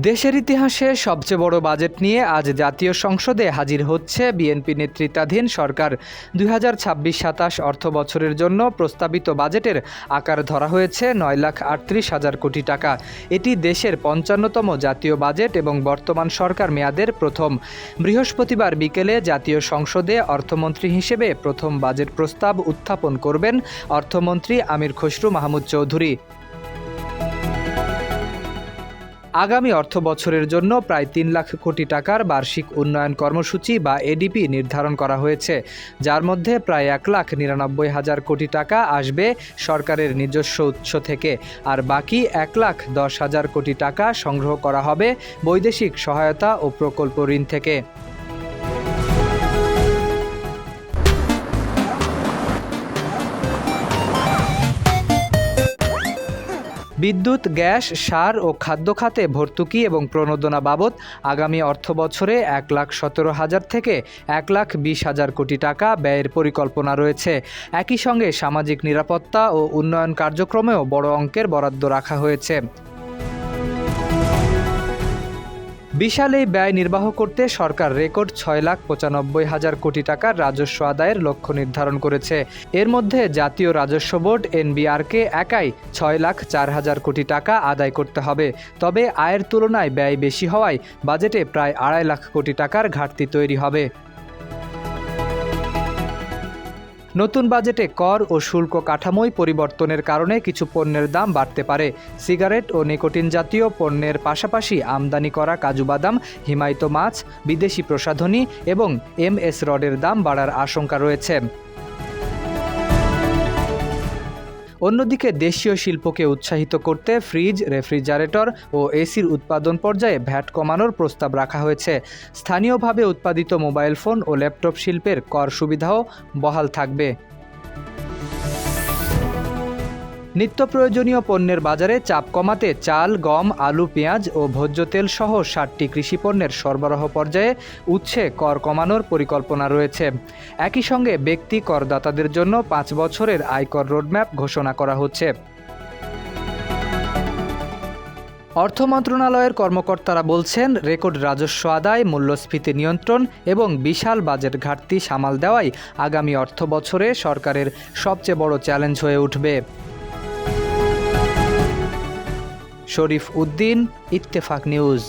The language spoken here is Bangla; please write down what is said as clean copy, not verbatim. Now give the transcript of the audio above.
দেশের ইতিহাসে সবচেয়ে বড় বাজেট নিয়ে আজ জাতীয় সংসদে হাজির হচ্ছে বিএনপি নেতৃত্বাধীন সরকার। ২০২৬-২৭ অর্থবছরের জন্য প্রস্তাবিত বাজেটের আকার ধরা হয়েছে ৯,৩৮,০০০ কোটি টাকা। এটি দেশের ৫৫তম জাতীয় বাজেট এবং বর্তমান সরকার মেয়াদের প্রথম। বৃহস্পতিবার বিকেলে জাতীয় সংসদে অর্থমন্ত্রী হিসেবে প্রথম বাজেট প্রস্তাব উত্থাপন করবেন অর্থমন্ত্রী আমির খসরু মাহমুদ চৌধুরী। আগামী অর্থবছরের জন্য প্রায় ৩ লাখ কোটি টাকার বার্ষিক উন্নয়ন কর্মসূচি বা এডিপি নির্ধারণ করা হয়েছে, যার মধ্যে প্রায় ১,৯৯,০০০ কোটি টাকা আসবে সরকারের নিজস্ব উৎস থেকে, আর বাকি ১,১০,০০০ কোটি টাকা সংগ্রহ করা হবে বৈদেশিক সহায়তা ও প্রকল্প ঋণ থেকে। বিদ্যুৎ, গ্যাস, সার ও খাদ্য খাতে ভর্তুকি এবং প্রণোদনা বাবদ আগামী অর্থবছরে ১,১৭,০০০ থেকে ১,২০,০০০ কোটি টাকা ব্যয়ের পরিকল্পনা রয়েছে। একই সঙ্গে সামাজিক নিরাপত্তা ও উন্নয়ন কার্যক্রমেও বড় অঙ্কের বরাদ্দ রাখা হয়েছে। বিশাল এই ব্যয় নির্বাহ করতে সরকার রেকর্ড ৬,৯৫,০০০ কোটি টাকার রাজস্ব আদায়ের লক্ষ্য নির্ধারণ করেছে। এর মধ্যে জাতীয় রাজস্ব বোর্ড এনবিআরকে একাই ৬,০৪,০০০ কোটি টাকা আদায় করতে হবে। তবে আয়ের তুলনায় ব্যয় বেশি হওয়ায় বাজেটে প্রায় ২.৫ লাখ কোটি টাকার ঘাটতি তৈরি হবে। নতুন বাজেটে কর ও শুল্ক কাঠামোয় পরিবর্তনের কারণে কিছু পণ্যের দাম বাড়তে পারে। সিগারেট ও নিকোটিন জাতীয় পণ্যের পাশাপাশি আমদানি করা কাজু বাদাম, হিমায়িত মাছ, বিদেশি প্রসাধনী এবং এমএস রডের দাম বাড়ার আশঙ্কা রয়েছে। অন্যদিকে দেশীয় শিল্পকে উৎসাহিত করতে ফ্রিজ, রেফ্রিজারেটর ও এসির উৎপাদন পর্যায়ে ভ্যাট কমানোর প্রস্তাব রাখা হয়েছে। স্থানীয়ভাবে উৎপাদিত মোবাইল ফোন ও ল্যাপটপ শিল্পের কর সুবিধাও বহাল থাকবে। নিত্য প্রয়োজনীয় পণ্যের বাজারে চাপ কমাতে চাল, গম, আলু, পেঁয়াজ ও ভোজ্য তেল সহ ৬০টি কৃষিপণ্যের সরবরাহ পর্যায়ে উৎসে কর কমানোর পরিকল্পনা রয়েছে। একই সঙ্গে ব্যক্তি করদাতাদের জন্য ৫ বছরের আয়কর রোডম্যাপ ঘোষণা করা হচ্ছে। অর্থ মন্ত্রণালয়ের কর্মকর্তারা বলছেন, রেকর্ড রাজস্ব আদায়, মূল্যস্ফীতি নিয়ন্ত্রণ এবং বিশাল বাজেট ঘাটতি সামাল দেওয়াই আগামী অর্থবছরে সরকারের সবচেয়ে বড় চ্যালেঞ্জ হয়ে উঠবে। শরীফ উদ্দিন, ইত্তেফাক নিউজ।